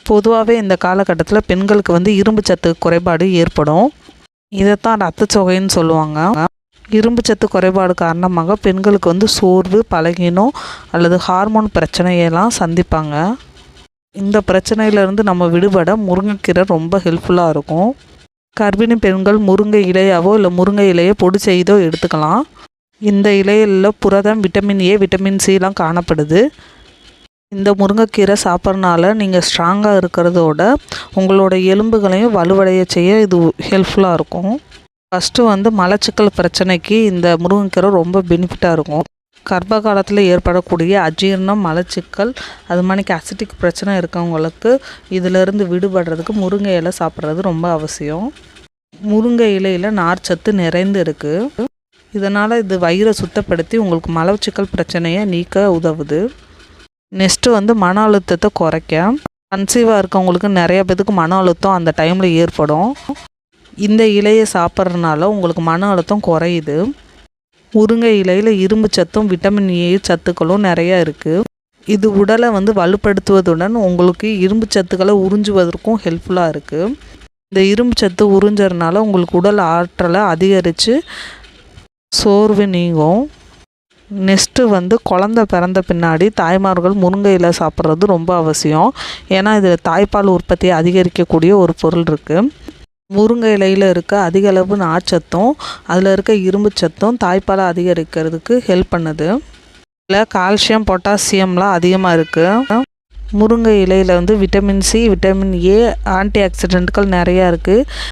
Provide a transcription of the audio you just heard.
பொதுவாகவே இந்த காலகட்டத்தில் பெண்களுக்கு வந்து இரும்பு சத்து குறைபாடு ஏற்படும். இதைத்தான் ரத்தச்சோகைன்னு சொல்லுவாங்க. இரும்பு சத்து குறைபாடு காரணமாக பெண்களுக்கு வந்து சோர்வு, பலகீனம் அல்லது ஹார்மோன் பிரச்சனையெல்லாம் சந்திப்பாங்க. இந்த பிரச்சனையிலேருந்து நம்ம விடுபட முருங்கைக்கீரை ரொம்ப ஹெல்ப்ஃபுல்லாக இருக்கும். கர்ப்பிணி பெண்கள் முருங்கை இலையாவோ இல்லை முருங்கை இலையை பொடி செய்தோ எடுத்துக்கலாம். இந்த இலையில் புரதம், விட்டமின் ஏ, விட்டமின் சிலாம் காணப்படுது. இந்த முருங்கைக்கீரை சாப்பிட்றனால நீங்கள் ஸ்ட்ராங்காக இருக்கிறதோட உங்களோட எலும்புகளையும் வலுவடைய செய்ய இது ஹெல்ப்ஃபுல்லாக இருக்கும். ஃபஸ்ட்டு வந்து மலச்சிக்கல் பிரச்சனைக்கு இந்த முருங்கைக்கீரை ரொம்ப பெனிஃபிட்டாக இருக்கும். கர்ப்ப காலத்தில் ஏற்படக்கூடிய அஜீரணம், மலச்சிக்கல், அது மாதிரி அசிட்டிக் பிரச்சனை இருக்கவங்களுக்கு இதிலிருந்து விடுபடுறதுக்கு முருங்கை இலை சாப்பிட்றது ரொம்ப அவசியம். முருங்கை இலையில் நார்ச்சத்து நிறைந்து இருக்குது. இதனால் இது வயிறை சுத்தப்படுத்தி உங்களுக்கு மலச்சிக்கல் பிரச்சனையை நீக்க உதவுது. நெக்ஸ்ட்டு வந்து மன அழுத்தத்தை குறைக்க. கன்சீவாக இருக்கவங்களுக்கு நிறைய பேருக்கு மன அழுத்தம் அந்த டைமில் ஏற்படும். இந்த இலையை சாப்பிட்றதுனால உங்களுக்கு மன அழுத்தம் குறையுது. முருங்கை இலையில் இரும்பு சத்தும் விட்டமின் ஏ சத்துக்களும் நிறையா இருக்குது. இது உடலை வந்து வலுப்படுத்துவதுடன் உங்களுக்கு இரும்பு சத்துக்களை உறிஞ்சுவதற்கும் ஹெல்ப்ஃபுல்லாக இருக்குது. இந்த இரும்பு சத்து உறிஞ்சறதுனால உங்களுக்கு உடல் ஆற்றலை அதிகரித்து சோர்வு நீங்கும். நெக்ஸ்ட்டு வந்து குழந்த பிறந்த பின்னாடி தாய்மார்கள் முருங்கை இலை சாப்பிட்றது ரொம்ப அவசியம். ஏன்னா இதில் தாய்ப்பால் உற்பத்தியை அதிகரிக்கக்கூடிய ஒரு பொருள் இருக்குது. முருங்கை இலையில் இருக்க அதிக அளவு நார்ச்சத்தும் அதில் இருக்க இரும்பு சத்தும் தாய்ப்பாலை அதிகரிக்கிறதுக்கு ஹெல்ப் பண்ணுது. இதில் கால்சியம், பொட்டாசியம்லாம் அதிகமாக இருக்குது. முருங்கை இலையில் வந்து vitamin C, vitamin A, anti ஆக்சிடென்ட்கள் நிறையா இருக்குது.